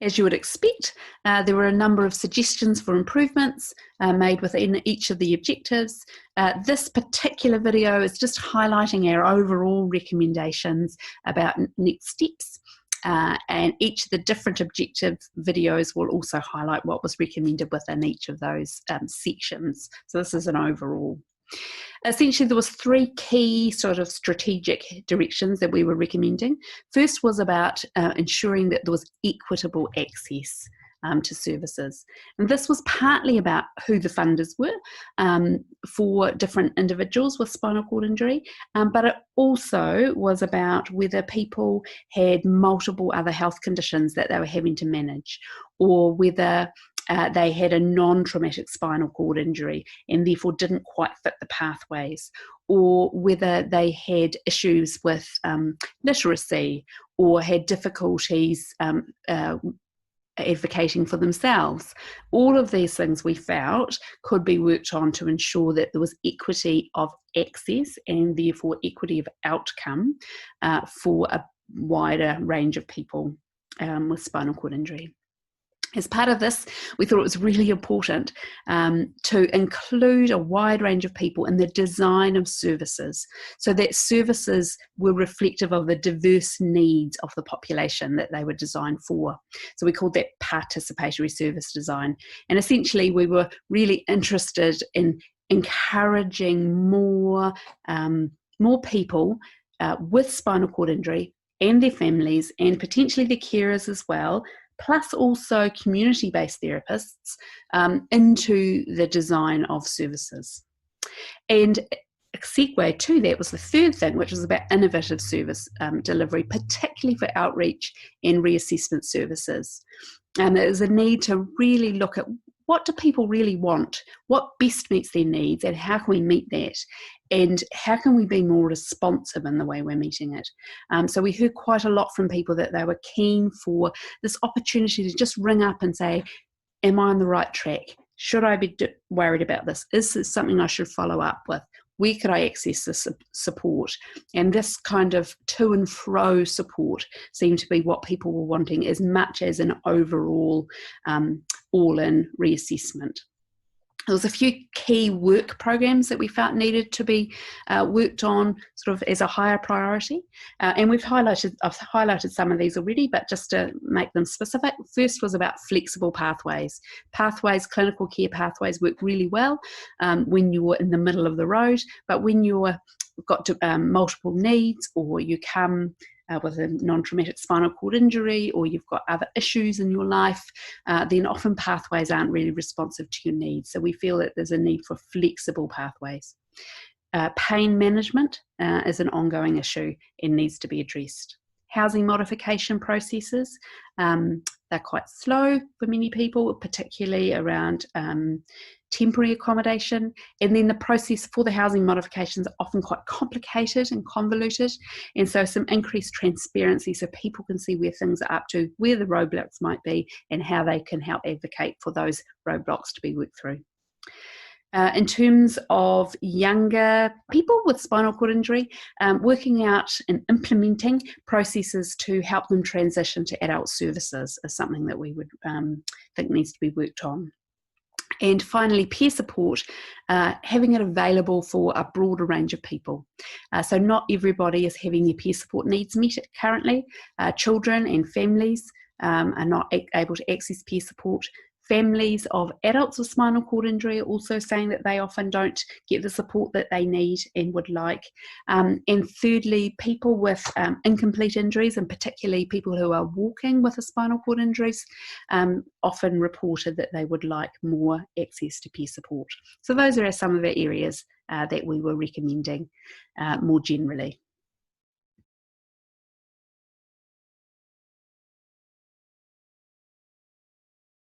As you would expect, there were a number of suggestions for improvements made within each of the objectives. This particular video is just highlighting our overall recommendations about next steps, and each of the different objective videos will also highlight what was recommended within each of those sections. So this is an overall. Essentially, there was three key sort of strategic directions that we were recommending. First was about ensuring that there was equitable access to services. And this was partly about who the funders were for different individuals with spinal cord injury, but it also was about whether people had multiple other health conditions that they were having to manage, or whether they had a non-traumatic spinal cord injury and therefore didn't quite fit the pathways, or whether they had issues with literacy or had difficulties advocating for themselves. All of these things we felt could be worked on to ensure that there was equity of access and therefore equity of outcome for a wider range of people with spinal cord injury. As part of this, we thought it was really important to include a wide range of people in the design of services, so that services were reflective of the diverse needs of the population that they were designed for. So we called that participatory service design. And essentially, we were really interested in encouraging more people with spinal cord injury and their families, and potentially their carers as well, plus also community-based therapists into the design of services. And a segue to that was the third thing, which was about innovative service delivery, particularly for outreach and reassessment services. And there's a need to really look at what do people really want, what best meets their needs, and how can we meet that, and how can we be more responsive in the way we're meeting it. So we heard quite a lot from people that they were keen for this opportunity to just ring up and say, am I on the right track? Should I be worried about this? Is this something I should follow up with? Where could I access this support? And this kind of to and fro support seemed to be what people were wanting, as much as an overall all-in reassessment. There was a few key work programs that we felt needed to be worked on sort of as a higher priority. And I've highlighted some of these already, but just to make them specific, first was about flexible pathways. Clinical care pathways work really well when you're in the middle of the road, but when you've got multiple needs, or you come with a non-traumatic spinal cord injury, or you've got other issues in your life, then often pathways aren't really responsive to your needs. So we feel that there's a need for flexible pathways. Pain management is an ongoing issue and needs to be addressed. Housing modification processes, they're quite slow for many people, particularly around temporary accommodation, and then the process for the housing modifications are often quite complicated and convoluted, and so some increased transparency so people can see where things are up to, where the roadblocks might be, and how they can help advocate for those roadblocks to be worked through. In terms of younger people with spinal cord injury, working out and implementing processes to help them transition to adult services is something that we would think needs to be worked on. And finally, peer support, having it available for a broader range of people. So not everybody is having their peer support needs met currently. Children and families are not able to access peer support. Families of adults with spinal cord injury are also saying that they often don't get the support that they need and would like. And thirdly, people with incomplete injuries, and particularly people who are walking with a spinal cord injuries, often reported that they would like more access to peer support. So those are some of the areas that we were recommending more generally.